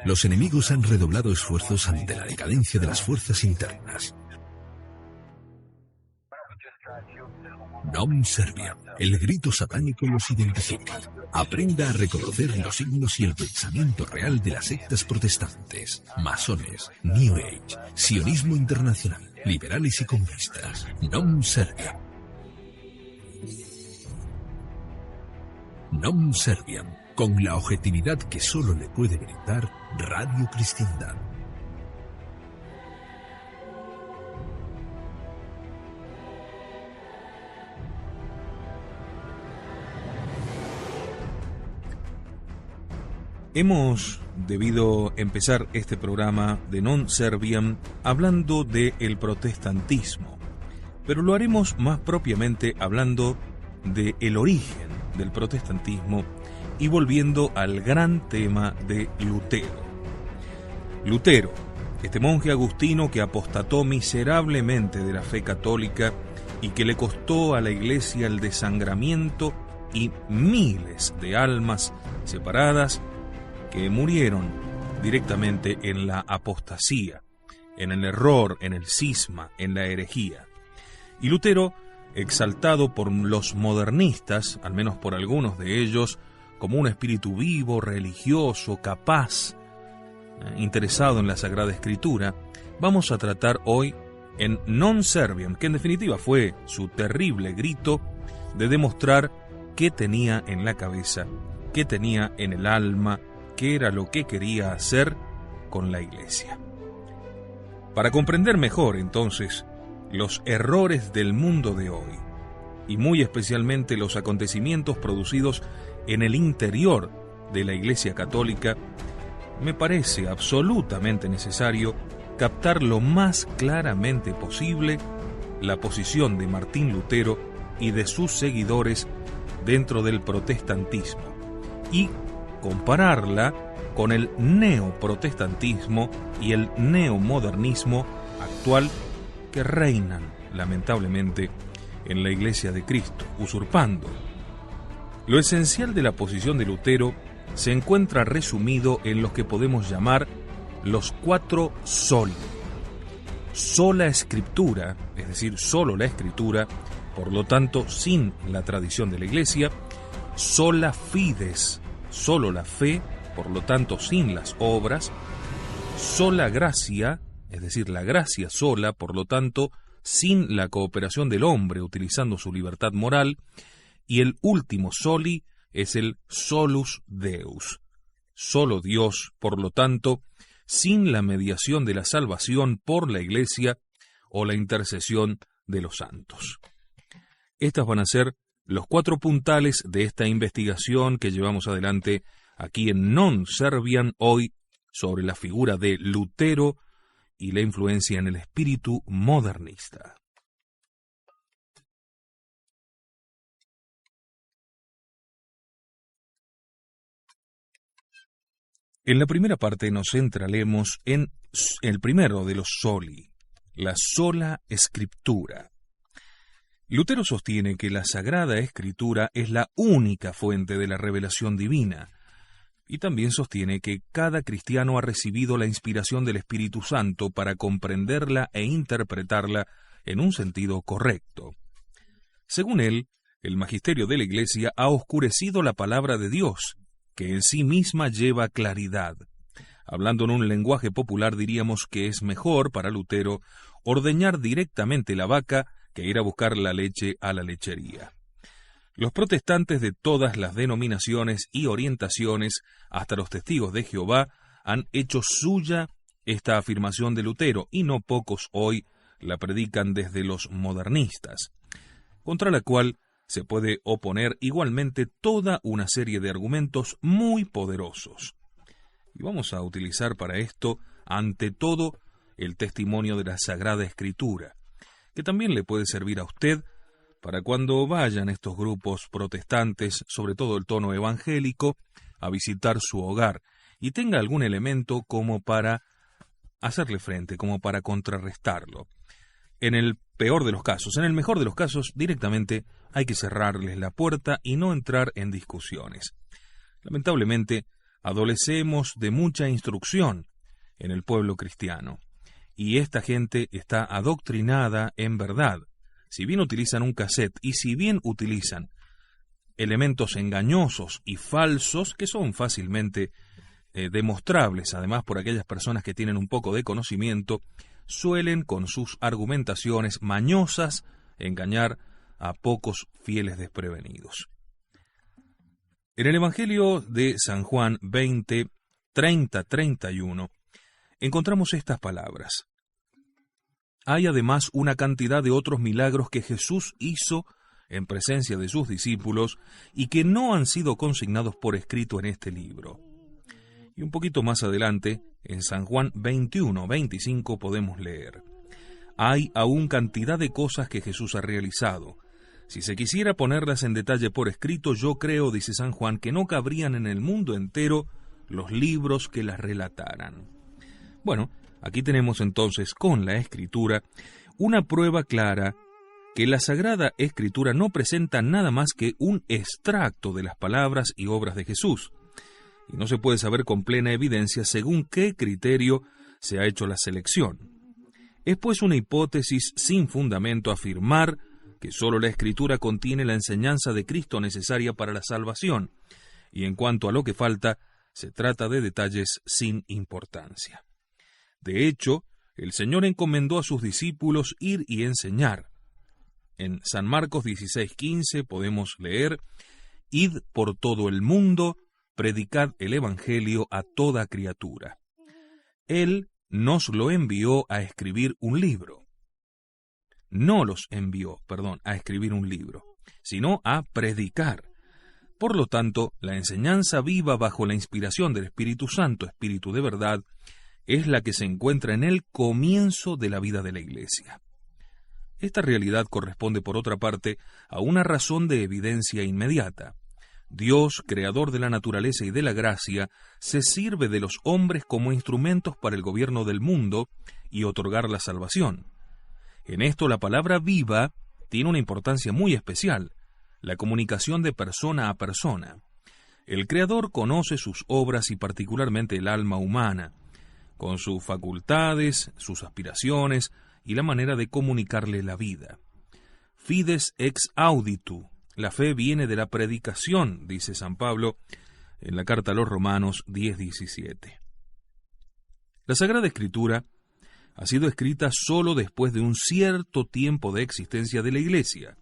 Los enemigos han redoblado esfuerzos ante la decadencia de las fuerzas internas. Nom Serviam. El grito satánico los identifica. Aprenda a reconocer los signos y el pensamiento real de las sectas protestantes, masones, New Age, sionismo internacional, liberales y comunistas. Nom Serviam. Nom Serviam, con la objetividad que solo le puede brindar Radio Cristiandad. Hemos debido empezar este programa de Non Serviam hablando del protestantismo, pero lo haremos más propiamente hablando del origen del protestantismo y volviendo al gran tema de Lutero. Lutero, este monje agustino que apostató miserablemente de la fe católica y que le costó a la Iglesia el desangramiento y miles de almas separadas que murieron directamente en la apostasía, en el error, en el cisma, en la herejía. Y Lutero, exaltado por los modernistas, al menos por algunos de ellos, como un espíritu vivo, religioso, capaz, interesado en la Sagrada Escritura, vamos a tratar hoy en Non Serviam, que en definitiva fue su terrible grito de demostrar qué tenía en la cabeza, qué tenía en el alma, qué era lo que quería hacer con la Iglesia. Para comprender mejor, entonces, los errores del mundo de hoy, y muy especialmente los acontecimientos producidos en el interior de la Iglesia Católica, me parece absolutamente necesario captar lo más claramente posible la posición de Martín Lutero y de sus seguidores dentro del protestantismo y compararla con el neoprotestantismo y el neomodernismo actual que reinan, lamentablemente, en la Iglesia de Cristo, usurpando. Lo esencial de la posición de Lutero se encuentra resumido en lo que podemos llamar los 4 soli. Sola Escritura, es decir, solo la Escritura, por lo tanto, sin la tradición de la Iglesia. Sola Fides, solo la fe, por lo tanto sin las obras. Sola Gracia, es decir, la gracia sola, por lo tanto sin la cooperación del hombre utilizando su libertad moral. Y el último soli es el Solus Deus, solo Dios, por lo tanto sin la mediación de la salvación por la Iglesia o la intercesión de los santos. Estas van a ser los 4 puntales de esta investigación que llevamos adelante aquí en Non Serviam hoy sobre la figura de Lutero y la influencia en el espíritu modernista. En la primera parte nos centraremos en el primero de los soli, la sola Escritura. Lutero sostiene que la Sagrada Escritura es la única fuente de la revelación divina, y también sostiene que cada cristiano ha recibido la inspiración del Espíritu Santo para comprenderla e interpretarla en un sentido correcto. Según él, el magisterio de la Iglesia ha oscurecido la palabra de Dios, que en sí misma lleva claridad. Hablando en un lenguaje popular diríamos que es mejor para Lutero ordeñar directamente la vaca que ir a buscar la leche a la lechería. Los protestantes de todas las denominaciones y orientaciones, hasta los testigos de Jehová, han hecho suya esta afirmación de Lutero, y no pocos hoy la predican desde los modernistas, contra la cual se puede oponer igualmente toda una serie de argumentos muy poderosos. Y vamos a utilizar para esto, ante todo, el testimonio de la Sagrada Escritura, que también le puede servir a usted para cuando vayan estos grupos protestantes, sobre todo el tono evangélico, a visitar su hogar y tenga algún elemento como para hacerle frente, como para contrarrestarlo. En el peor de los casos, en el mejor de los casos, directamente hay que cerrarles la puerta y no entrar en discusiones. Lamentablemente, adolecemos de mucha instrucción en el pueblo cristiano, y esta gente está adoctrinada en verdad. Si bien utilizan un cassette y si bien utilizan elementos engañosos y falsos que son fácilmente demostrables, además por aquellas personas que tienen un poco de conocimiento, suelen con sus argumentaciones mañosas engañar a pocos fieles desprevenidos. En el Evangelio de San Juan 20, 30-31, encontramos estas palabras. Hay además una cantidad de otros milagros que Jesús hizo en presencia de sus discípulos y que no han sido consignados por escrito en este libro. Y un poquito más adelante, en San Juan 21, 25, podemos leer: hay aún cantidad de cosas que Jesús ha realizado. Si se quisiera ponerlas en detalle por escrito, yo creo, dice San Juan, que no cabrían en el mundo entero los libros que las relataran. Bueno, aquí tenemos entonces con la Escritura una prueba clara que la Sagrada Escritura no presenta nada más que un extracto de las palabras y obras de Jesús, y no se puede saber con plena evidencia según qué criterio se ha hecho la selección. Es pues una hipótesis sin fundamento afirmar que sólo la Escritura contiene la enseñanza de Cristo necesaria para la salvación, y en cuanto a lo que falta, se trata de detalles sin importancia. De hecho, el Señor encomendó a sus discípulos ir y enseñar. En San Marcos 16:15 podemos leer: «Id por todo el mundo, predicad el Evangelio a toda criatura». Él nos lo envió a escribir un libro. No los envió, a escribir un libro, sino a predicar. Por lo tanto, la enseñanza viva bajo la inspiración del Espíritu Santo, Espíritu de verdad, es la que se encuentra en el comienzo de la vida de la Iglesia. Esta realidad corresponde, por otra parte, a una razón de evidencia inmediata. Dios, creador de la naturaleza y de la gracia, se sirve de los hombres como instrumentos para el gobierno del mundo y otorgar la salvación. En esto la palabra viva tiene una importancia muy especial, la comunicación de persona a persona. El Creador conoce sus obras y particularmente el alma humana, con sus facultades, sus aspiraciones y la manera de comunicarle la vida. Fides ex auditu, la fe viene de la predicación, dice San Pablo en la carta a los Romanos 10:17. La Sagrada Escritura ha sido escrita solo después de un cierto tiempo de existencia de la Iglesia,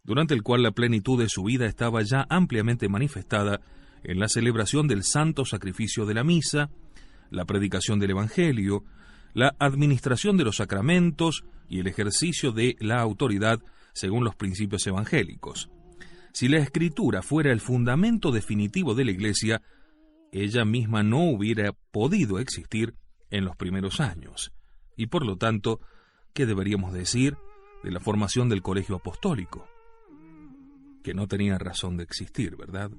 durante el cual la plenitud de su vida estaba ya ampliamente manifestada en la celebración del santo sacrificio de la misa, la predicación del Evangelio, la administración de los sacramentos y el ejercicio de la autoridad según los principios evangélicos. Si la Escritura fuera el fundamento definitivo de la Iglesia, ella misma no hubiera podido existir en los primeros años. Y por lo tanto, ¿qué deberíamos decir de la formación del colegio apostólico? Que no tenía razón de existir, ¿verdad?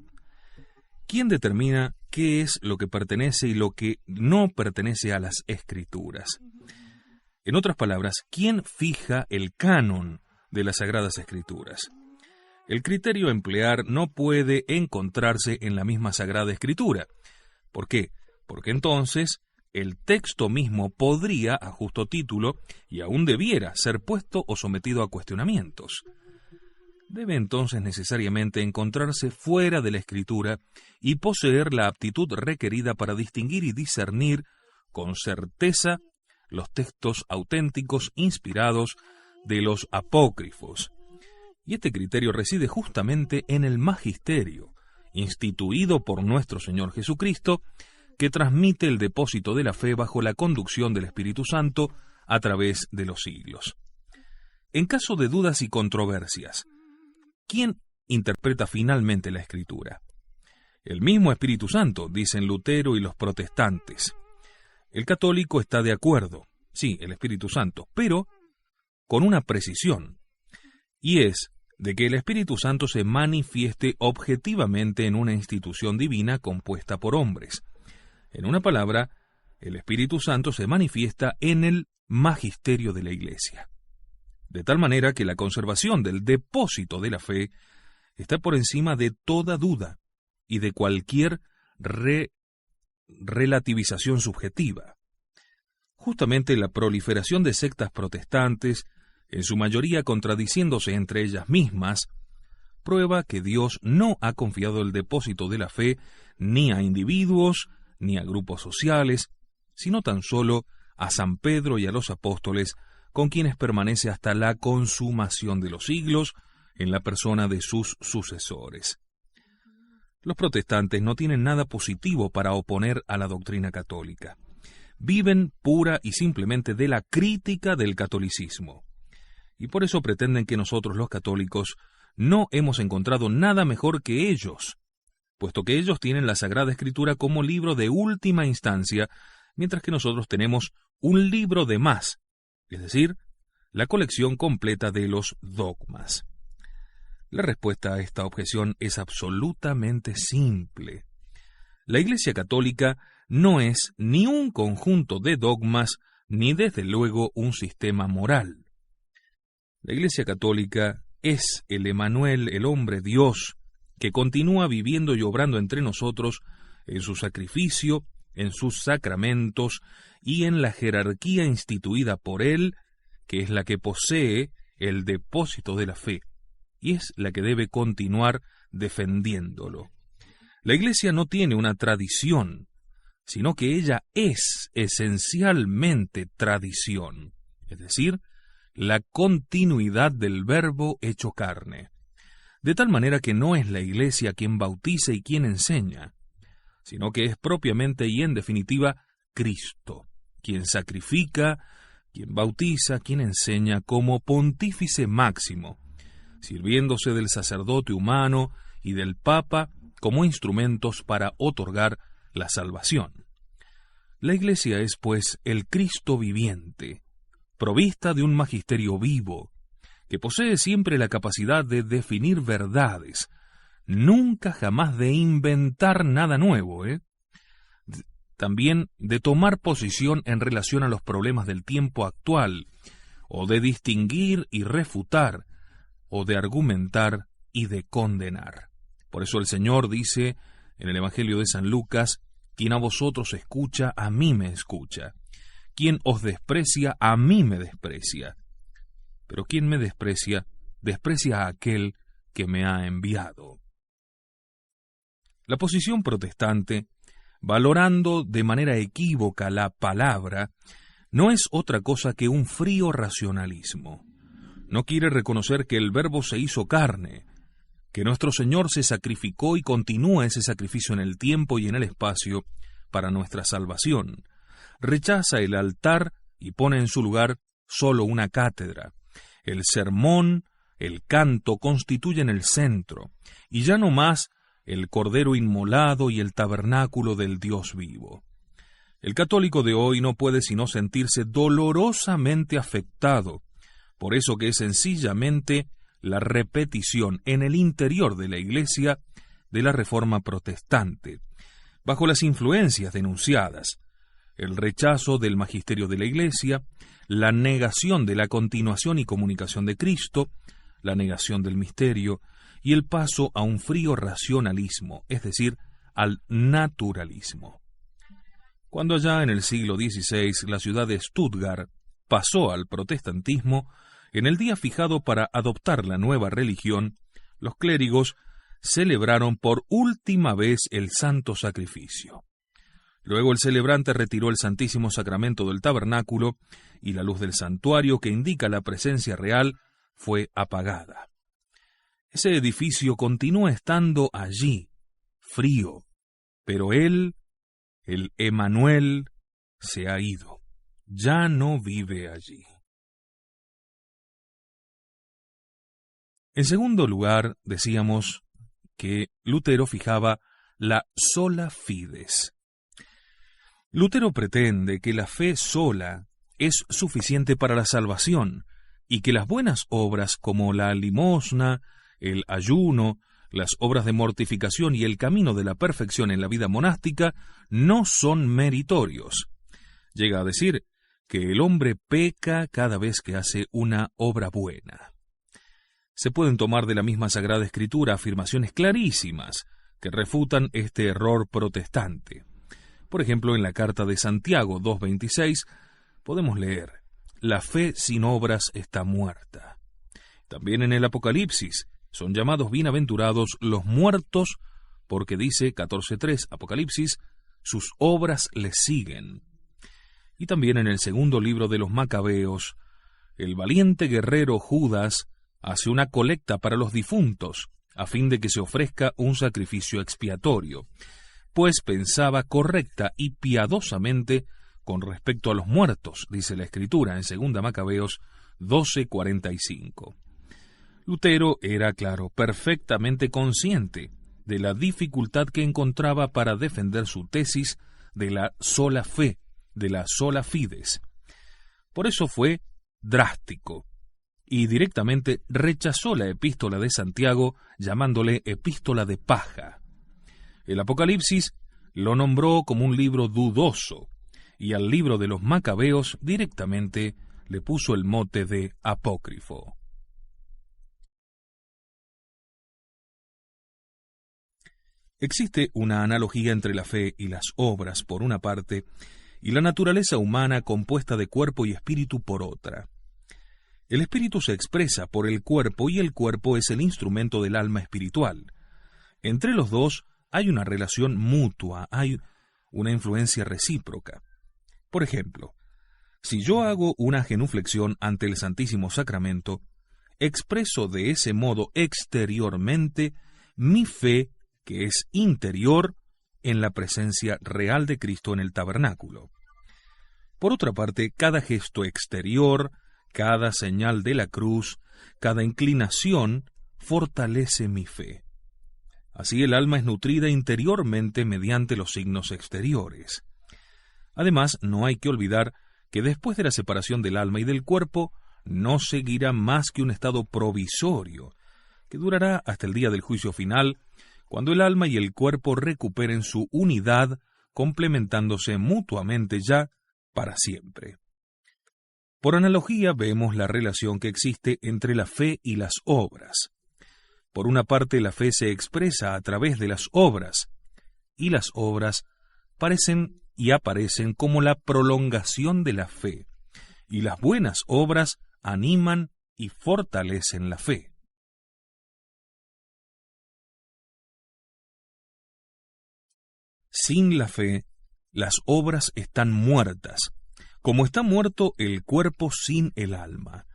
¿Quién determina qué es lo que pertenece y lo que no pertenece a las Escrituras? En otras palabras, ¿quién fija el canon de las Sagradas Escrituras? El criterio a emplear no puede encontrarse en la misma Sagrada Escritura. ¿Por qué? Porque entonces el texto mismo podría, a justo título, y aún debiera ser puesto o sometido a cuestionamientos. Debe entonces necesariamente encontrarse fuera de la Escritura y poseer la aptitud requerida para distinguir y discernir con certeza los textos auténticos inspirados de los apócrifos. Y este criterio reside justamente en el magisterio, instituido por nuestro Señor Jesucristo, que transmite el depósito de la fe bajo la conducción del Espíritu Santo a través de los siglos. En caso de dudas y controversias, ¿quién interpreta finalmente la Escritura? El mismo Espíritu Santo, dicen Lutero y los protestantes. El católico está de acuerdo, sí, el Espíritu Santo, pero con una precisión, y es de que el Espíritu Santo se manifieste objetivamente en una institución divina compuesta por hombres. En una palabra, el Espíritu Santo se manifiesta en el magisterio de la Iglesia. De tal manera que la conservación del depósito de la fe está por encima de toda duda y de cualquier relativización subjetiva. Justamente la proliferación de sectas protestantes, en su mayoría contradiciéndose entre ellas mismas, prueba que Dios no ha confiado el depósito de la fe ni a individuos, ni a grupos sociales, sino tan solo a San Pedro y a los apóstoles, con quienes permanece hasta la consumación de los siglos en la persona de sus sucesores. Los protestantes no tienen nada positivo para oponer a la doctrina católica. Viven pura y simplemente de la crítica del catolicismo. Y por eso pretenden que nosotros los católicos no hemos encontrado nada mejor que ellos, puesto que ellos tienen la Sagrada Escritura como libro de última instancia, mientras que nosotros tenemos un libro de más, es decir, la colección completa de los dogmas. La respuesta a esta objeción es absolutamente simple. La Iglesia Católica no es ni un conjunto de dogmas, ni desde luego un sistema moral. La Iglesia Católica es el Emmanuel, el hombre Dios, que continúa viviendo y obrando entre nosotros en su sacrificio, en sus sacramentos y en la jerarquía instituida por Él, que es la que posee el depósito de la fe, y es la que debe continuar defendiéndolo. La Iglesia no tiene una tradición, sino que ella es esencialmente tradición, es decir, la continuidad del Verbo hecho carne. De tal manera que no es la Iglesia quien bautiza y quien enseña, sino que es propiamente y en definitiva Cristo, quien sacrifica, quien bautiza, quien enseña como pontífice máximo, sirviéndose del sacerdote humano y del Papa como instrumentos para otorgar la salvación. La Iglesia es, pues, el Cristo viviente, provista de un magisterio vivo, que posee siempre la capacidad de definir verdades, nunca jamás de inventar nada nuevo, también de tomar posición en relación a los problemas del tiempo actual, o de distinguir y refutar, o de argumentar y de condenar. Por eso el Señor dice en el Evangelio de San Lucas: quien a vosotros escucha, a mí me escucha. Quien os desprecia, a mí me desprecia. Pero quien me desprecia, desprecia a aquel que me ha enviado. La posición protestante, valorando de manera equívoca la palabra, no es otra cosa que un frío racionalismo. No quiere reconocer que el Verbo se hizo carne, que nuestro Señor se sacrificó y continúa ese sacrificio en el tiempo y en el espacio para nuestra salvación. Rechaza el altar y pone en su lugar solo una cátedra. El sermón, el canto constituyen el centro, y ya no más el Cordero inmolado y el tabernáculo del Dios vivo. El católico de hoy no puede sino sentirse dolorosamente afectado, por eso que es sencillamente la repetición en el interior de la Iglesia de la Reforma protestante, bajo las influencias denunciadas, el rechazo del magisterio de la Iglesia, la negación de la continuación y comunicación de Cristo, la negación del misterio y el paso a un frío racionalismo, es decir, al naturalismo. Cuando allá en el siglo XVI la ciudad de Stuttgart pasó al protestantismo, en el día fijado para adoptar la nueva religión, los clérigos celebraron por última vez el santo sacrificio. Luego el celebrante retiró el Santísimo Sacramento del tabernáculo y la luz del santuario que indica la presencia real fue apagada. Ese edificio continúa estando allí, frío, pero él, el Emmanuel, se ha ido. Ya no vive allí. En segundo lugar, decíamos que Lutero fijaba la sola fides. Lutero pretende que la fe sola es suficiente para la salvación y que las buenas obras como la limosna, el ayuno, las obras de mortificación y el camino de la perfección en la vida monástica no son meritorios. Llega a decir que el hombre peca cada vez que hace una obra buena. Se pueden tomar de la misma Sagrada Escritura afirmaciones clarísimas que refutan este error protestante. Por ejemplo, en la carta de Santiago 2:26 podemos leer: la fe sin obras está muerta. También en el Apocalipsis son llamados bienaventurados los muertos, porque dice 14:3 Apocalipsis, sus obras les siguen. Y también en el segundo libro de los Macabeos, el valiente guerrero Judas hace una colecta para los difuntos, a fin de que se ofrezca un sacrificio expiatorio, pues pensaba correcta y piadosamente con respecto a los muertos, dice la Escritura en 2 Macabeos 12:45. Lutero era, claro, perfectamente consciente de la dificultad que encontraba para defender su tesis de la sola fe, de la sola fides. Por eso fue drástico y directamente rechazó la epístola de Santiago, llamándole epístola de paja. El Apocalipsis lo nombró como un libro dudoso, y al libro de los Macabeos directamente le puso el mote de apócrifo. Existe una analogía entre la fe y las obras, por una parte, y la naturaleza humana compuesta de cuerpo y espíritu por otra. El espíritu se expresa por el cuerpo y el cuerpo es el instrumento del alma espiritual. Entre los dos hay una relación mutua, hay una influencia recíproca. Por ejemplo, si yo hago una genuflexión ante el Santísimo Sacramento, expreso de ese modo exteriormente mi fe, que es interior, en la presencia real de Cristo en el tabernáculo. Por otra parte, cada gesto exterior, cada señal de la cruz, cada inclinación, fortalece mi fe. Así el alma es nutrida interiormente mediante los signos exteriores. Además, no hay que olvidar que después de la separación del alma y del cuerpo, no seguirá más que un estado provisorio, que durará hasta el día del juicio final, cuando el alma y el cuerpo recuperen su unidad, complementándose mutuamente ya para siempre. Por analogía vemos la relación que existe entre la fe y las obras. Por una parte, la fe se expresa a través de las obras, y las obras parecen y aparecen como la prolongación de la fe, y las buenas obras animan y fortalecen la fe. Sin la fe, las obras están muertas, como está muerto el cuerpo sin el alma.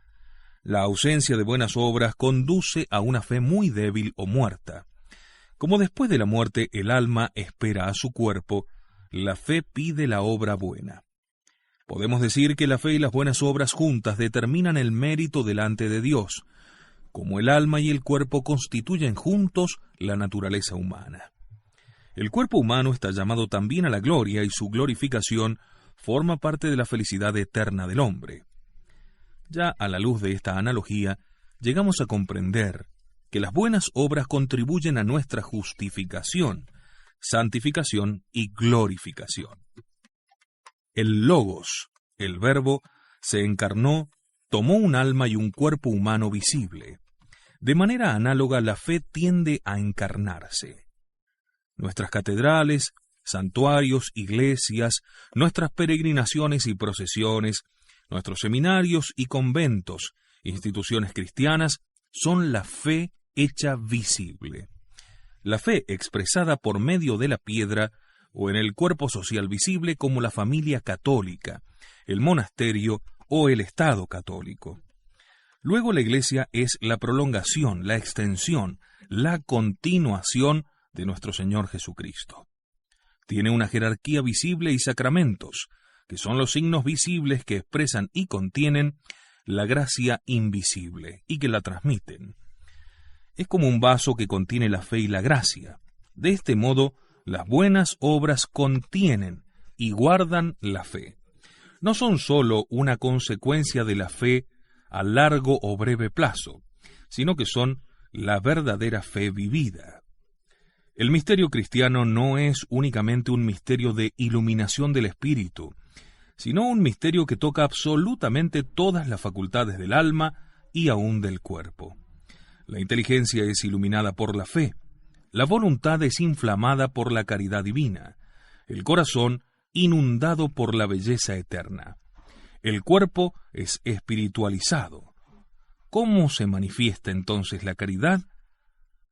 La ausencia de buenas obras conduce a una fe muy débil o muerta. Como después de la muerte el alma espera a su cuerpo, la fe pide la obra buena. Podemos decir que la fe y las buenas obras juntas determinan el mérito delante de Dios, como el alma y el cuerpo constituyen juntos la naturaleza humana. El cuerpo humano está llamado también a la gloria y su glorificación forma parte de la felicidad eterna del hombre. Ya a la luz de esta analogía, llegamos a comprender que las buenas obras contribuyen a nuestra justificación, santificación y glorificación. El Logos, el Verbo, se encarnó, tomó un alma y un cuerpo humano visible. De manera análoga, la fe tiende a encarnarse. Nuestras catedrales, santuarios, iglesias, nuestras peregrinaciones y procesiones, nuestros seminarios y conventos, instituciones cristianas, son la fe hecha visible. La fe expresada por medio de la piedra o en el cuerpo social visible como la familia católica, el monasterio o el Estado católico. Luego la Iglesia es la prolongación, la extensión, la continuación de nuestro Señor Jesucristo. Tiene una jerarquía visible y sacramentos, que son los signos visibles que expresan y contienen la gracia invisible y que la transmiten. Es como un vaso que contiene la fe y la gracia. De este modo, las buenas obras contienen y guardan la fe. No son sólo una consecuencia de la fe a largo o breve plazo, sino que son la verdadera fe vivida. El misterio cristiano no es únicamente un misterio de iluminación del espíritu, sino un misterio que toca absolutamente todas las facultades del alma y aún del cuerpo. La inteligencia es iluminada por la fe, la voluntad es inflamada por la caridad divina, el corazón inundado por la belleza eterna. El cuerpo es espiritualizado. ¿Cómo se manifiesta entonces la caridad?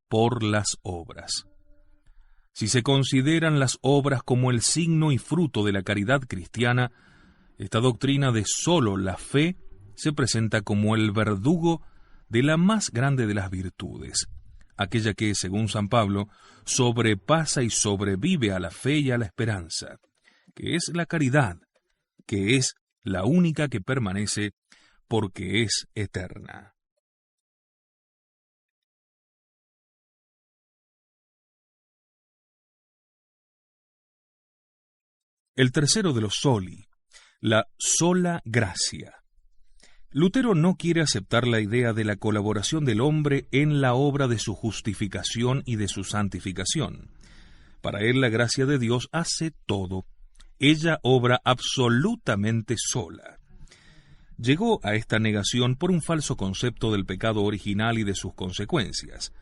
Por las obras. Si se consideran las obras como el signo y fruto de la caridad cristiana, esta doctrina de sólo la fe se presenta como el verdugo de la más grande de las virtudes, aquella que, según San Pablo, sobrepasa y sobrevive a la fe y a la esperanza, que es la caridad, que es la única que permanece porque es eterna. El tercero de los soli, la sola gracia. Lutero no quiere aceptar la idea de la colaboración del hombre en la obra de su justificación y de su santificación. Para él la gracia de Dios hace todo. Ella obra absolutamente sola. Llegó a esta negación por un falso concepto del pecado original y de sus consecuencias.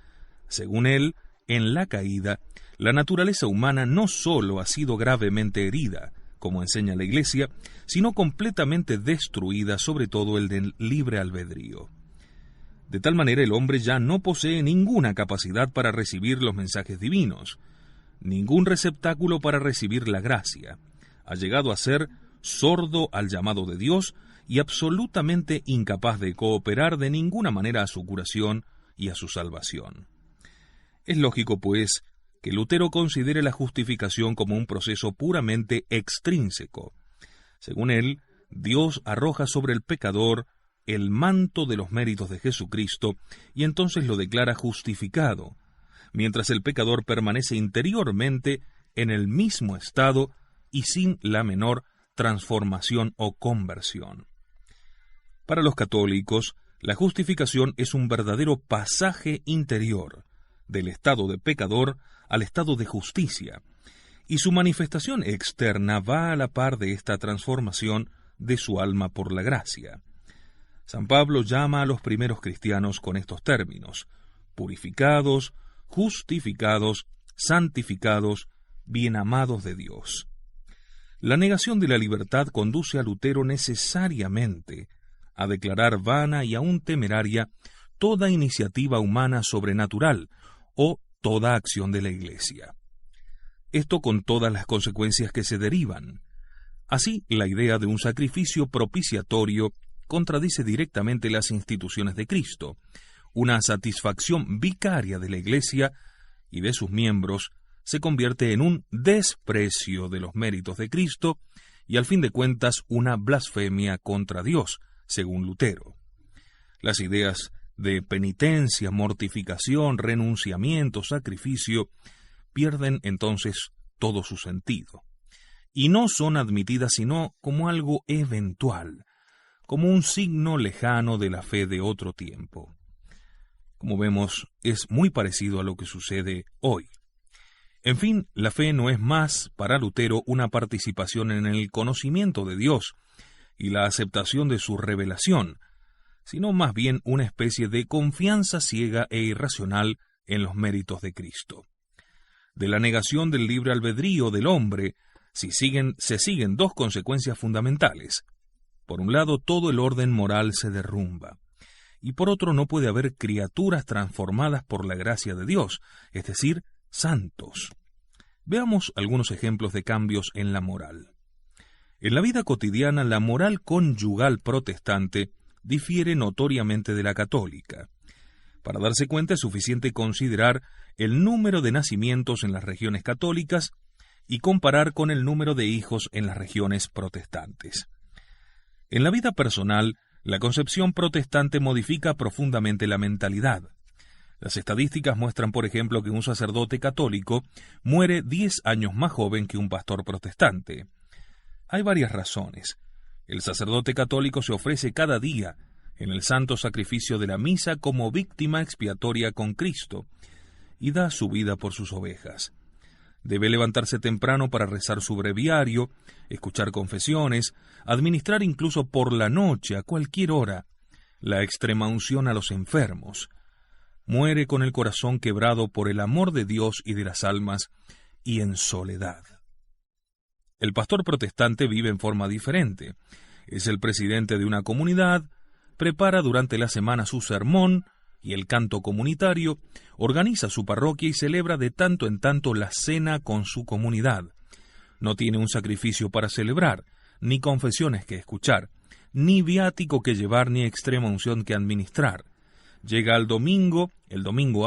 Según él, en la caída, la naturaleza humana no sólo ha sido gravemente herida, como enseña la Iglesia, sino completamente destruida, sobre todo el del libre albedrío. De tal manera el hombre ya no posee ninguna capacidad para recibir los mensajes divinos, ningún receptáculo para recibir la gracia. Ha llegado a ser sordo al llamado de Dios y absolutamente incapaz de cooperar de ninguna manera a su curación y a su salvación. Es lógico, pues, que Lutero considere la justificación como un proceso puramente extrínseco. Según él, Dios arroja sobre el pecador el manto de los méritos de Jesucristo y entonces lo declara justificado, mientras el pecador permanece interiormente en el mismo estado y sin la menor transformación o conversión. Para los católicos, la justificación es un verdadero pasaje interior, del estado de pecador al estado de justicia, y su manifestación externa va a la par de esta transformación de su alma por la gracia. San Pablo llama a los primeros cristianos con estos términos: purificados, justificados, santificados, bien amados de Dios. La negación de la libertad conduce a Lutero necesariamente a declarar vana y aún temeraria toda iniciativa humana sobrenatural o toda acción de la Iglesia. Esto con todas las consecuencias que se derivan. Así, la idea de un sacrificio propiciatorio contradice directamente las instituciones de Cristo, una satisfacción vicaria de la Iglesia y de sus miembros se convierte en un desprecio de los méritos de Cristo y, al fin de cuentas, una blasfemia contra Dios, según Lutero. Las ideas de penitencia, mortificación, renunciamiento, sacrificio, pierden entonces todo su sentido, y no son admitidas sino como algo eventual, como un signo lejano de la fe de otro tiempo. Como vemos, es muy parecido a lo que sucede hoy. En fin, la fe no es más para Lutero una participación en el conocimiento de Dios y la aceptación de su revelación, sino más bien una especie de confianza ciega e irracional en los méritos de Cristo. De la negación del libre albedrío del hombre se siguen dos consecuencias fundamentales. Por un lado, todo el orden moral se derrumba, y por otro no puede haber criaturas transformadas por la gracia de Dios, es decir, santos. Veamos algunos ejemplos de cambios en la moral. En la vida cotidiana, la moral conyugal protestante difiere notoriamente de la católica. Para darse cuenta es suficiente considerar el número de nacimientos en las regiones católicas y comparar con el número de hijos en las regiones protestantes. En la vida personal, la concepción protestante modifica profundamente la mentalidad. Las estadísticas muestran, por ejemplo, que un sacerdote católico muere 10 años más joven que un pastor protestante. Hay varias razones. El sacerdote católico se ofrece cada día en el santo sacrificio de la misa como víctima expiatoria con Cristo y da su vida por sus ovejas. Debe levantarse temprano para rezar su breviario, escuchar confesiones, administrar incluso por la noche, a cualquier hora, la extremaunción a los enfermos. Muere con el corazón quebrado por el amor de Dios y de las almas, y en soledad. El pastor protestante vive en forma diferente. Es el presidente de una comunidad, prepara durante la semana su sermón y el canto comunitario, organiza su parroquia y celebra de tanto en tanto la cena con su comunidad. No tiene un sacrificio para celebrar, ni confesiones que escuchar, ni viático que llevar, ni extrema unción que administrar. Llega el domingo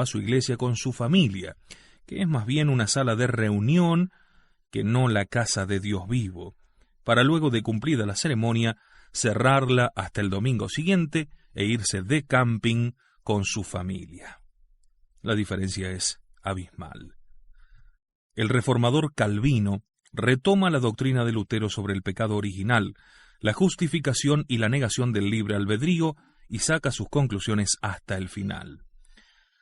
a su iglesia con su familia, que es más bien una sala de reunión que no la casa de Dios vivo, para luego de cumplida la ceremonia, cerrarla hasta el domingo siguiente e irse de camping con su familia. La diferencia es abismal. El reformador Calvino retoma la doctrina de Lutero sobre el pecado original, la justificación y la negación del libre albedrío y saca sus conclusiones hasta el final.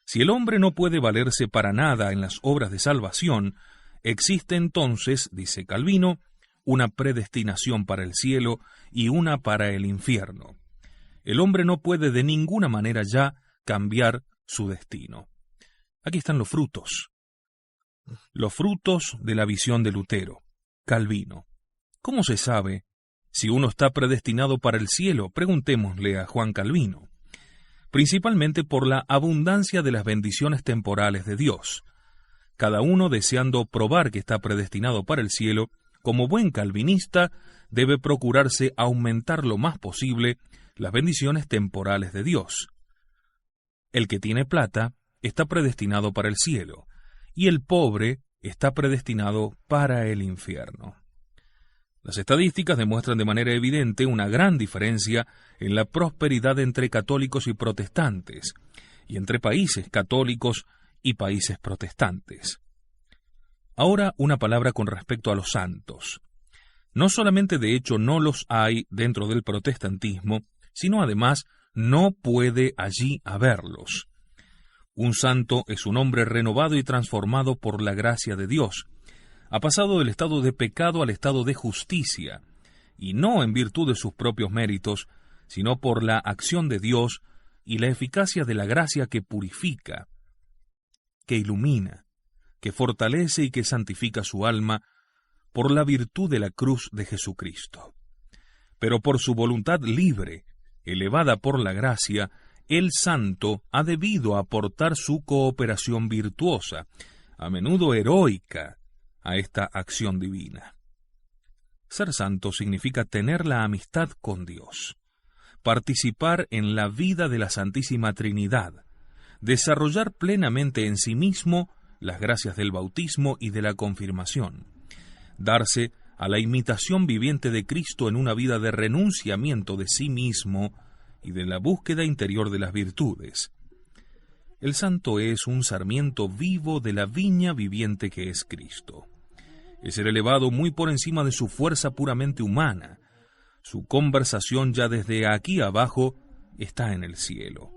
Si el hombre no puede valerse para nada en las obras de salvación, existe entonces, dice Calvino, una predestinación para el cielo y una para el infierno. El hombre no puede de ninguna manera ya cambiar su destino. Aquí están los frutos de la visión de Lutero, Calvino. ¿Cómo se sabe si uno está predestinado para el cielo? Preguntémosle a Juan Calvino. Principalmente por la abundancia de las bendiciones temporales de Dios. Cada uno, deseando probar que está predestinado para el cielo, como buen calvinista, debe procurarse aumentar lo más posible las bendiciones temporales de Dios. El que tiene plata está predestinado para el cielo, y el pobre está predestinado para el infierno. Las estadísticas demuestran de manera evidente una gran diferencia en la prosperidad entre católicos y protestantes, y entre países católicos y países protestantes. Ahora una palabra con respecto a los santos. No solamente de hecho no los hay dentro del protestantismo, sino además no puede allí haberlos. Un santo es un hombre renovado y transformado por la gracia de Dios. Ha pasado del estado de pecado al estado de justicia, y no en virtud de sus propios méritos, sino por la acción de Dios y la eficacia de la gracia que purifica, que ilumina, que fortalece y que santifica su alma por la virtud de la cruz de Jesucristo. Pero por su voluntad libre, elevada por la gracia, el santo ha debido aportar su cooperación virtuosa, a menudo heroica, a esta acción divina. Ser santo significa tener la amistad con Dios, participar en la vida de la Santísima Trinidad, desarrollar plenamente en sí mismo las gracias del bautismo y de la confirmación, darse a la imitación viviente de Cristo en una vida de renunciamiento de sí mismo y de la búsqueda interior de las virtudes. El santo es un sarmiento vivo de la viña viviente que es Cristo. Es ser elevado muy por encima de su fuerza puramente humana. Su conversación ya desde aquí abajo está en el cielo.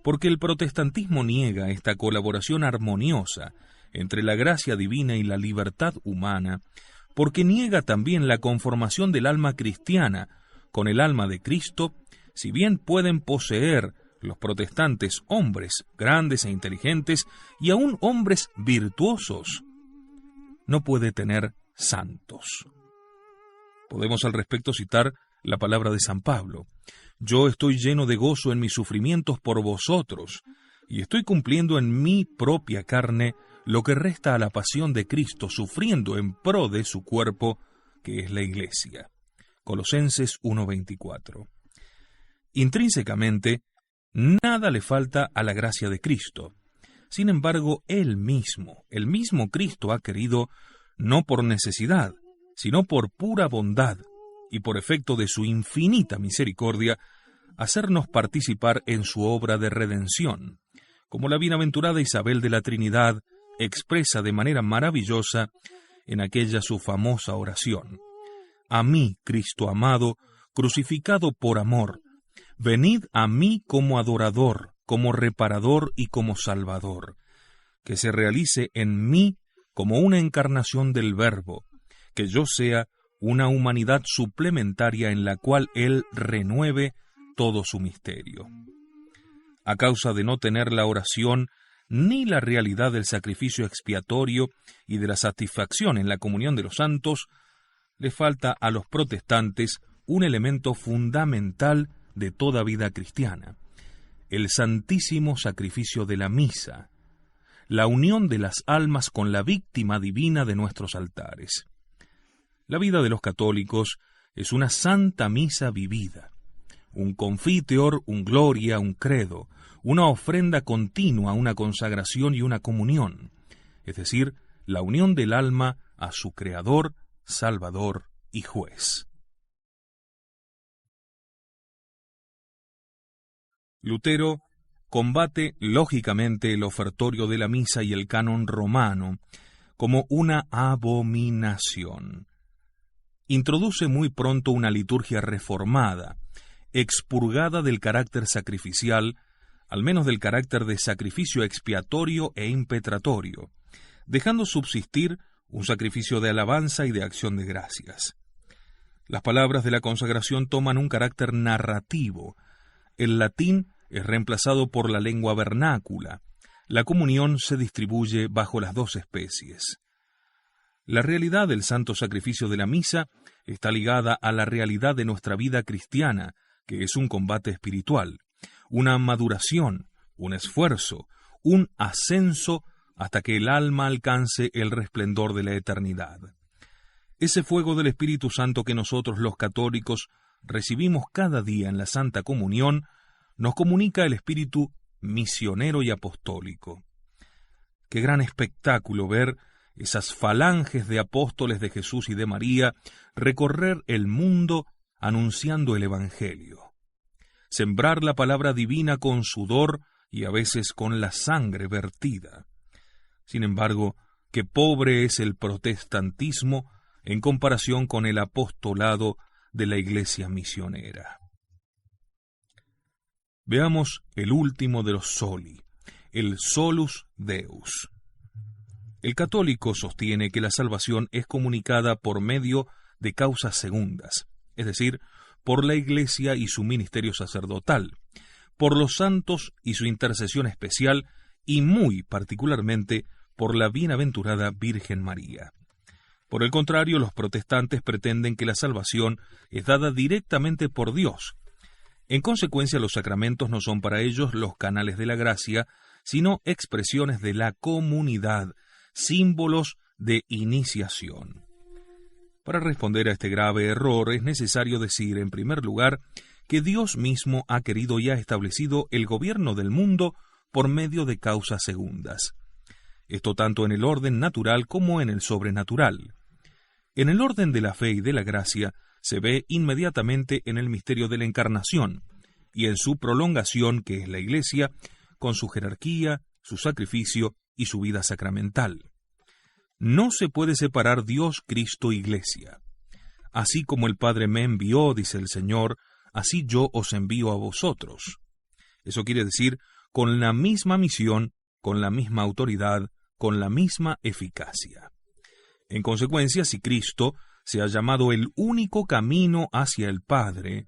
Porque el protestantismo niega esta colaboración armoniosa entre la gracia divina y la libertad humana, porque niega también la conformación del alma cristiana con el alma de Cristo, si bien pueden poseer los protestantes hombres grandes e inteligentes y aún hombres virtuosos, no puede tener santos. Podemos al respecto citar la palabra de San Pablo: yo estoy lleno de gozo en mis sufrimientos por vosotros, y estoy cumpliendo en mi propia carne lo que resta a la pasión de Cristo, sufriendo en pro de su cuerpo, que es la Iglesia. Colosenses 1:24. Intrínsecamente, nada le falta a la gracia de Cristo. Sin embargo, el mismo Cristo ha querido, no por necesidad, sino por pura bondad, y por efecto de su infinita misericordia, hacernos participar en su obra de redención, como la bienaventurada Isabel de la Trinidad expresa de manera maravillosa en aquella su famosa oración: a mí, Cristo amado, crucificado por amor, venid a mí como adorador, como reparador y como salvador, que se realice en mí como una encarnación del Verbo, que yo sea una humanidad suplementaria en la cual Él renueve todo su misterio. A causa de no tener la oración ni la realidad del sacrificio expiatorio y de la satisfacción en la comunión de los santos, le falta a los protestantes un elemento fundamental de toda vida cristiana: el santísimo sacrificio de la misa, la unión de las almas con la víctima divina de nuestros altares. La vida de los católicos es una santa misa vivida, un confiteor, un gloria, un credo, una ofrenda continua, una consagración y una comunión, es decir, la unión del alma a su Creador, Salvador y Juez. Lutero combate lógicamente el ofertorio de la misa y el canon romano como una abominación. Introduce muy pronto una liturgia reformada, expurgada del carácter sacrificial, al menos del carácter de sacrificio expiatorio e impetratorio, dejando subsistir un sacrificio de alabanza y de acción de gracias. Las palabras de la consagración toman un carácter narrativo. El latín es reemplazado por la lengua vernácula. La comunión se distribuye bajo las dos especies. La realidad del santo sacrificio de la misa está ligada a la realidad de nuestra vida cristiana, que es un combate espiritual, una maduración, un esfuerzo, un ascenso hasta que el alma alcance el resplendor de la eternidad. Ese fuego del Espíritu Santo que nosotros los católicos recibimos cada día en la Santa Comunión nos comunica el espíritu misionero y apostólico. Qué gran espectáculo ver esas falanges de apóstoles de Jesús y de María recorrer el mundo anunciando el Evangelio. Sembrar la palabra divina con sudor y a veces con la sangre vertida. Sin embargo, qué pobre es el protestantismo en comparación con el apostolado de la Iglesia misionera. Veamos el último de los soli, el solus Deus. El católico sostiene que la salvación es comunicada por medio de causas segundas, es decir, por la Iglesia y su ministerio sacerdotal, por los santos y su intercesión especial, y muy particularmente por la bienaventurada Virgen María. Por el contrario, los protestantes pretenden que la salvación es dada directamente por Dios. En consecuencia, los sacramentos no son para ellos los canales de la gracia, sino expresiones de la comunidad, símbolos de iniciación. Para responder a este grave error es necesario decir, en primer lugar, que Dios mismo ha querido y ha establecido el gobierno del mundo por medio de causas segundas. Esto tanto en el orden natural como en el sobrenatural. En el orden de la fe y de la gracia se ve inmediatamente en el misterio de la encarnación y en su prolongación, que es la Iglesia, con su jerarquía, su sacrificio y su vida sacramental. No se puede separar Dios, Cristo, Iglesia. Así como el Padre me envió, dice el Señor, así yo os envío a vosotros. Eso quiere decir, con la misma misión, con la misma autoridad, con la misma eficacia. En consecuencia, si Cristo se ha llamado el único camino hacia el Padre,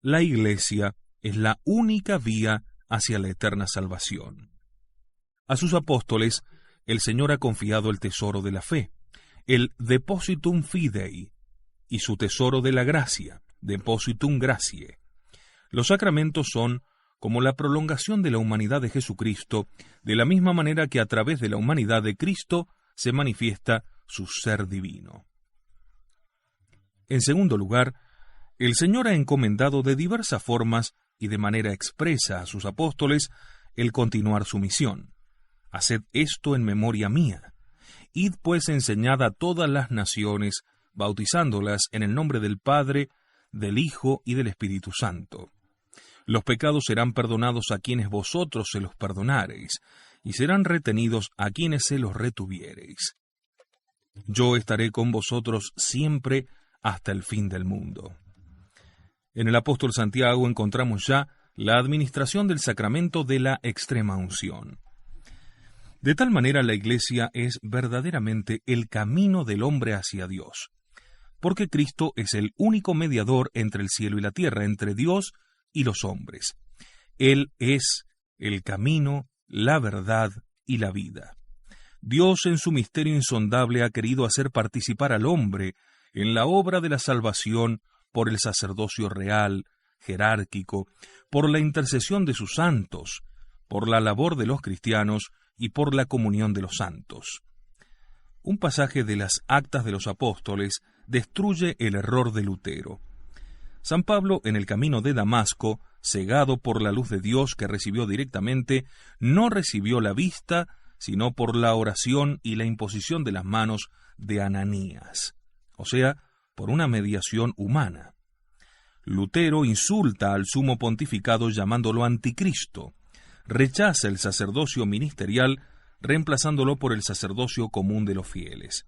la Iglesia es la única vía hacia la eterna salvación. A sus apóstoles, el Señor ha confiado el tesoro de la fe, el depositum fidei, y su tesoro de la gracia, depositum gratiae. Los sacramentos son como la prolongación de la humanidad de Jesucristo, de la misma manera que a través de la humanidad de Cristo se manifiesta su ser divino. En segundo lugar, el Señor ha encomendado de diversas formas y de manera expresa a sus apóstoles el continuar su misión. Haced esto en memoria mía. Id pues enseñad a todas las naciones, bautizándolas en el nombre del Padre, del Hijo y del Espíritu Santo. Los pecados serán perdonados a quienes vosotros se los perdonareis, y serán retenidos a quienes se los retuviereis. Yo estaré con vosotros siempre hasta el fin del mundo. En el apóstol Santiago encontramos ya la administración del sacramento de la extrema unción. De tal manera la Iglesia es verdaderamente el camino del hombre hacia Dios, porque Cristo es el único mediador entre el cielo y la tierra, entre Dios y los hombres. Él es el camino, la verdad y la vida. Dios en su misterio insondable ha querido hacer participar al hombre en la obra de la salvación por el sacerdocio real, jerárquico, por la intercesión de sus santos, por la labor de los cristianos y por la comunión de los santos. Un pasaje de las Actas de los Apóstoles destruye el error de Lutero. San Pablo, en el camino de Damasco, cegado por la luz de Dios que recibió directamente, no recibió la vista, sino por la oración y la imposición de las manos de Ananías, o sea, por una mediación humana. Lutero insulta al sumo pontificado llamándolo anticristo, rechaza el sacerdocio ministerial reemplazándolo por el sacerdocio común de los fieles.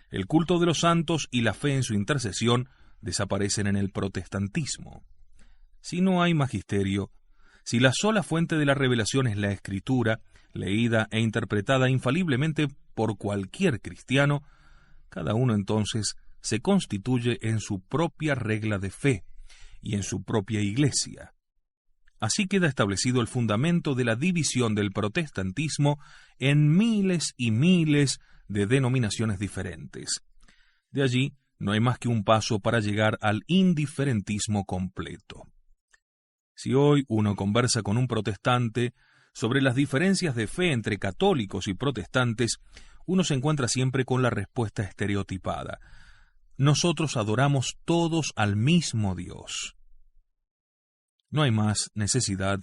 El culto de los santos y la fe en su intercesión desaparecen en el protestantismo. Si no hay magisterio, si la sola fuente de la revelación es la Escritura, leída e interpretada infaliblemente por cualquier cristiano, cada uno entonces se constituye en su propia regla de fe y en su propia iglesia. Así queda establecido el fundamento de la división del protestantismo en miles y miles de denominaciones diferentes. De allí no hay más que un paso para llegar al indiferentismo completo. Si hoy uno conversa con un protestante sobre las diferencias de fe entre católicos y protestantes, uno se encuentra siempre con la respuesta estereotipada: nosotros adoramos todos al mismo Dios. No hay más necesidad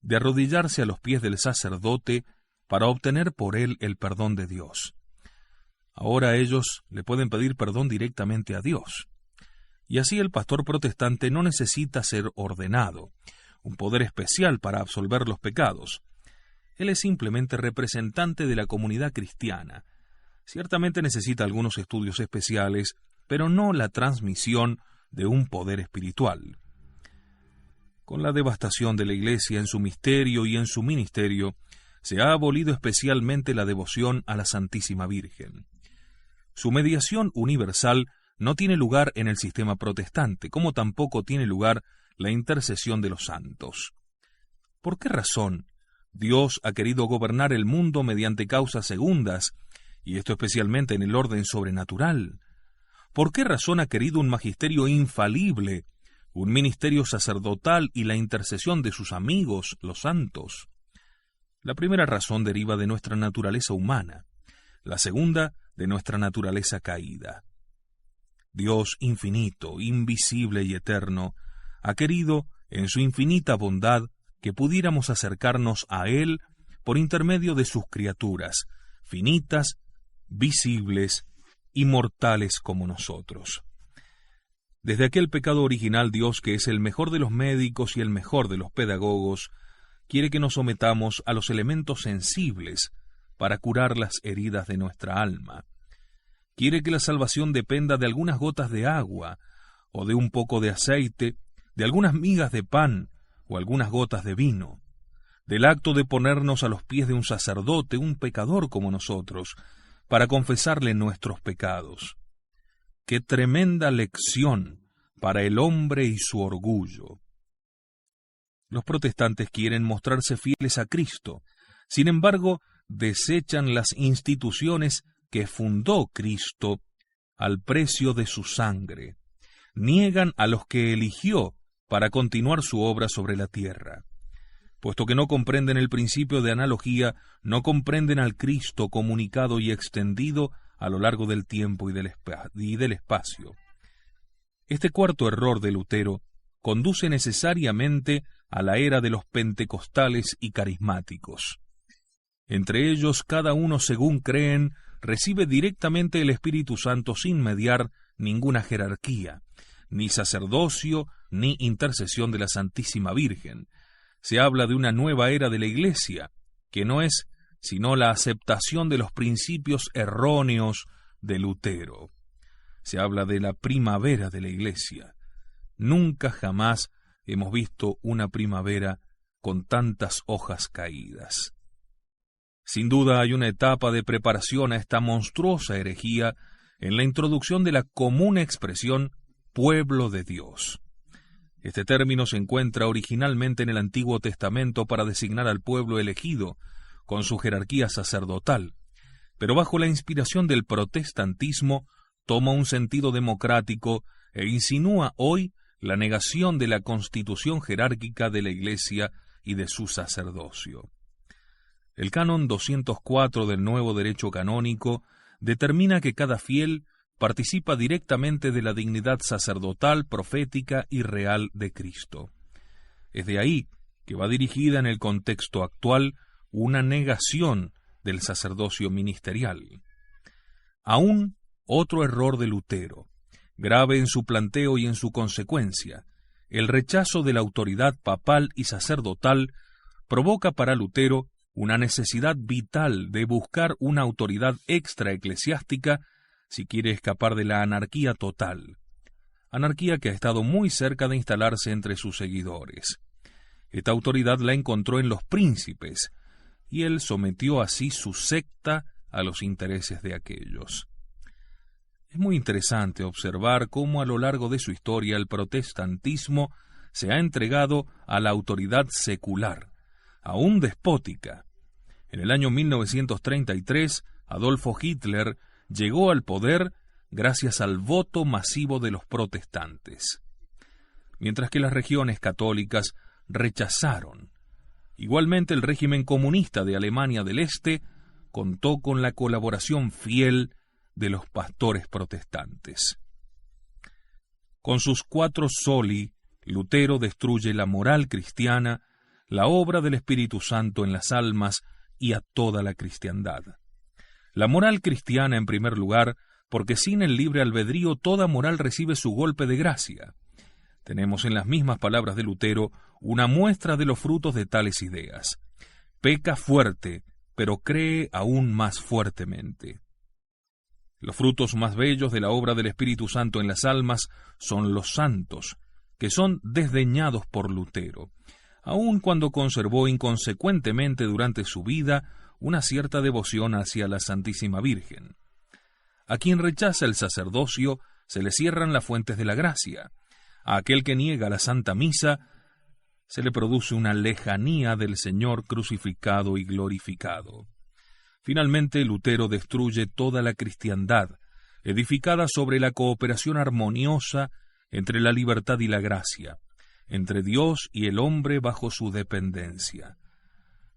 de arrodillarse a los pies del sacerdote para obtener por él el perdón de Dios. Ahora ellos le pueden pedir perdón directamente a Dios. Y así el pastor protestante no necesita ser ordenado, un poder especial para absolver los pecados. Él es simplemente representante de la comunidad cristiana. Ciertamente necesita algunos estudios especiales, pero no la transmisión de un poder espiritual. Con la devastación de la Iglesia en su misterio y en su ministerio, se ha abolido especialmente la devoción a la Santísima Virgen. Su mediación universal no tiene lugar en el sistema protestante, como tampoco tiene lugar la intercesión de los santos. ¿Por qué razón Dios ha querido gobernar el mundo mediante causas segundas, y esto especialmente en el orden sobrenatural? ¿Por qué razón ha querido un magisterio infalible, un ministerio sacerdotal y la intercesión de sus amigos, los santos? La primera razón deriva de nuestra naturaleza humana, la segunda de nuestra naturaleza caída. Dios infinito, invisible y eterno, ha querido, en su infinita bondad, que pudiéramos acercarnos a Él por intermedio de sus criaturas, finitas, visibles y mortales como nosotros. Desde aquel pecado original, Dios, que es el mejor de los médicos y el mejor de los pedagogos, quiere que nos sometamos a los elementos sensibles para curar las heridas de nuestra alma. Quiere que la salvación dependa de algunas gotas de agua, o de un poco de aceite, de algunas migas de pan, o algunas gotas de vino, del acto de ponernos a los pies de un sacerdote, un pecador como nosotros, para confesarle nuestros pecados. ¡Qué tremenda lección para el hombre y su orgullo! Los protestantes quieren mostrarse fieles a Cristo, sin embargo, desechan las instituciones que fundó Cristo al precio de su sangre. Niegan a los que eligió para continuar su obra sobre la tierra. Puesto que no comprenden el principio de analogía, no comprenden al Cristo comunicado y extendido a lo largo del tiempo y del espacio. Este cuarto error de Lutero conduce necesariamente a la era de los pentecostales y carismáticos. Entre ellos, cada uno, según creen, recibe directamente el Espíritu Santo sin mediar ninguna jerarquía, ni sacerdocio, ni intercesión de la Santísima Virgen. Se habla de una nueva era de la Iglesia, que no es sino la aceptación de los principios erróneos de Lutero. Se habla de la primavera de la Iglesia. Nunca jamás hemos visto una primavera con tantas hojas caídas. Sin duda hay una etapa de preparación a esta monstruosa herejía en la introducción de la común expresión pueblo de Dios. Este término se encuentra originalmente en el Antiguo Testamento para designar al pueblo elegido, con su jerarquía sacerdotal, pero bajo la inspiración del protestantismo toma un sentido democrático e insinúa hoy la negación de la constitución jerárquica de la Iglesia y de su sacerdocio. El Canon 204 del Nuevo Derecho Canónico determina que cada fiel participa directamente de la dignidad sacerdotal, profética y real de Cristo. Es de ahí que va dirigida en el contexto actual una negación del sacerdocio ministerial. Aún otro error de Lutero, grave en su planteo y en su consecuencia, el rechazo de la autoridad papal y sacerdotal, provoca para Lutero una necesidad vital de buscar una autoridad extraeclesiástica si quiere escapar de la anarquía total, anarquía que ha estado muy cerca de instalarse entre sus seguidores. Esta autoridad la encontró en los príncipes, y él sometió así su secta a los intereses de aquellos. Es muy interesante observar cómo a lo largo de su historia el protestantismo se ha entregado a la autoridad secular, aún despótica. En el año 1933, Adolfo Hitler llegó al poder gracias al voto masivo de los protestantes, mientras que las regiones católicas rechazaron. Igualmente, el régimen comunista de Alemania del Este contó con la colaboración fiel de los pastores protestantes. Con sus 4 soli, Lutero destruye la moral cristiana, la obra del Espíritu Santo en las almas y a toda la cristiandad. La moral cristiana, en primer lugar, porque sin el libre albedrío toda moral recibe su golpe de gracia. Tenemos en las mismas palabras de Lutero una muestra de los frutos de tales ideas. Peca fuerte, pero cree aún más fuertemente. Los frutos más bellos de la obra del Espíritu Santo en las almas son los santos, que son desdeñados por Lutero, aun cuando conservó inconsecuentemente durante su vida una cierta devoción hacia la Santísima Virgen. A quien rechaza el sacerdocio se le cierran las fuentes de la gracia. A aquel que niega la Santa Misa se le produce una lejanía del Señor crucificado y glorificado. Finalmente, Lutero destruye toda la cristiandad, edificada sobre la cooperación armoniosa entre la libertad y la gracia, entre Dios y el hombre bajo su dependencia.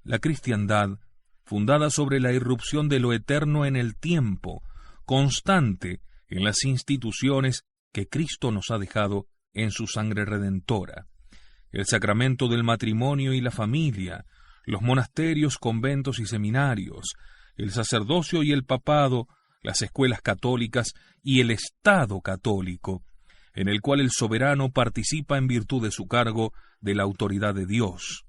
La cristiandad, fundada sobre la irrupción de lo eterno en el tiempo, constante en las instituciones que Cristo nos ha dejado en su sangre redentora, el sacramento del matrimonio y la familia, los monasterios, conventos y seminarios, el sacerdocio y el papado, las escuelas católicas y el Estado católico, en el cual el soberano participa en virtud de su cargo de la autoridad de Dios.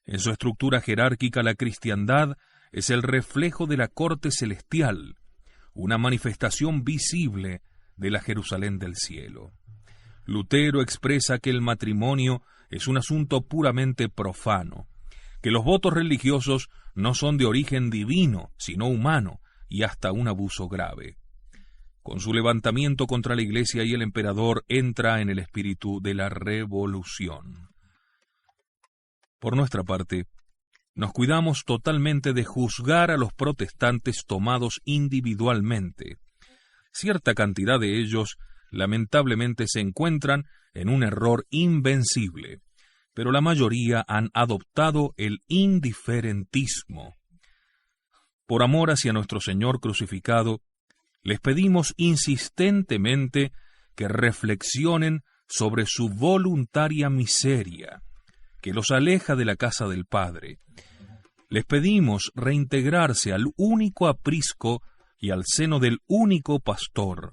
En su estructura jerárquica, la cristiandad es el reflejo de la corte celestial, una manifestación visible de la Jerusalén del cielo. Lutero expresa que el matrimonio es un asunto puramente profano, que los votos religiosos no son de origen divino, sino humano, y hasta un abuso grave. Con su levantamiento contra la Iglesia y el emperador entra en el espíritu de la revolución. Por nuestra parte, nos cuidamos totalmente de juzgar a los protestantes tomados individualmente. Cierta cantidad de ellos, lamentablemente, se encuentran en un error invencible, pero la mayoría han adoptado el indiferentismo. Por amor hacia nuestro Señor crucificado, les pedimos insistentemente que reflexionen sobre su voluntaria miseria, que los aleja de la casa del Padre. Les pedimos reintegrarse al único aprisco y al seno del único pastor,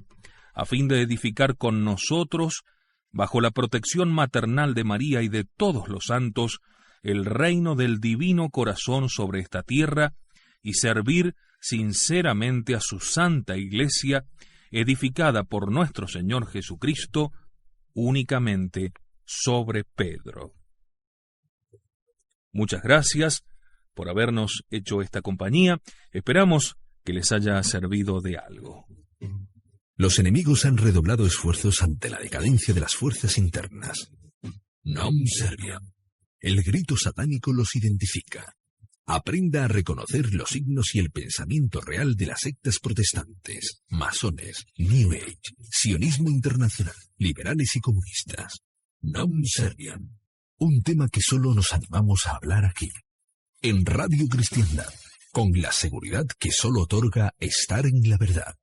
a fin de edificar con nosotros, bajo la protección maternal de María y de todos los santos, el reino del divino corazón sobre esta tierra y servir sinceramente a su santa Iglesia, edificada por nuestro Señor Jesucristo, únicamente sobre Pedro. Muchas gracias por habernos hecho esta compañía. Esperamos que les haya servido de algo. Los enemigos han redoblado esfuerzos ante la decadencia de las fuerzas internas. Non serviam. El grito satánico los identifica. Aprenda a reconocer los signos y el pensamiento real de las sectas protestantes, masones, New Age, sionismo internacional, liberales y comunistas. Non Serviam. Un tema que solo nos animamos a hablar aquí, en Radio Cristiandad, con la seguridad que solo otorga estar en la verdad.